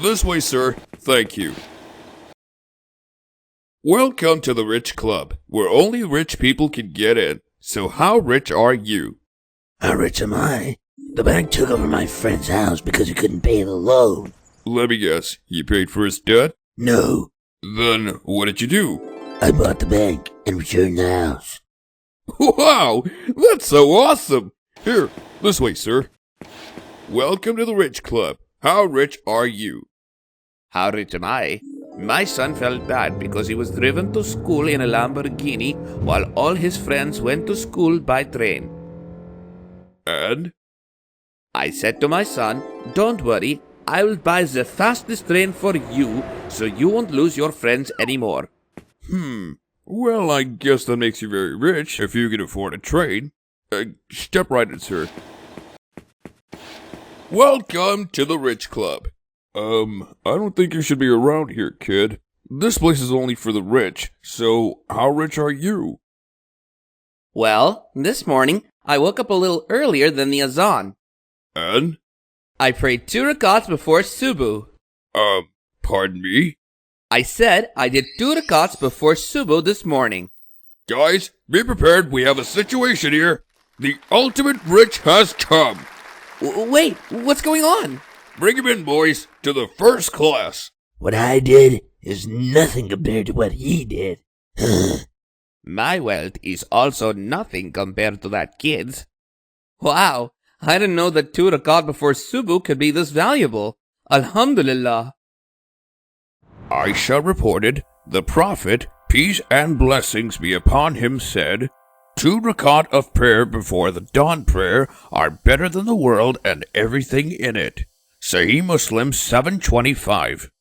This way, sir. Thank you. Welcome to the Rich Club, where only rich people can get in. So how rich are you? How rich am I? The bank took over my friend's house because he couldn't pay the loan. Let me guess, you paid for his debt? No, Then what did you do? I bought the bank and returned the house. Wow, that's so awesome! Here, this way, sir. Welcome to the Rich Club. How rich are you? How rich am I? My son felt bad because he was driven to school in a Lamborghini while all his friends went to school by train. And? I said to my son, "Don't worry, I will buy the fastest train for you so you won't lose your friends anymore." Well, I guess that makes you very rich if you can afford a train. Step right in, sir. Welcome to the Rich Club. I don't think you should be around here, kid. This place is only for the rich, so how rich are you? Well, this morning, I woke up a little earlier than the azan. And? I prayed 2 rakats before subuh. Pardon me? I said I did 2 rakats before subuh this morning. Guys, be prepared, we have a situation here. The ultimate rich has come. Wait, what's going on? Bring him in, boys, to the first class. What I did is nothing compared to what he did. My wealth is also nothing compared to that kid's. Wow, I didn't know that 2 rakat before subuh could be this valuable. Alhamdulillah. Aisha reported, the Prophet, peace and blessings be upon him, said, 2 rakat of prayer before the dawn prayer are better than the world and everything in it. Sahih Muslim 725.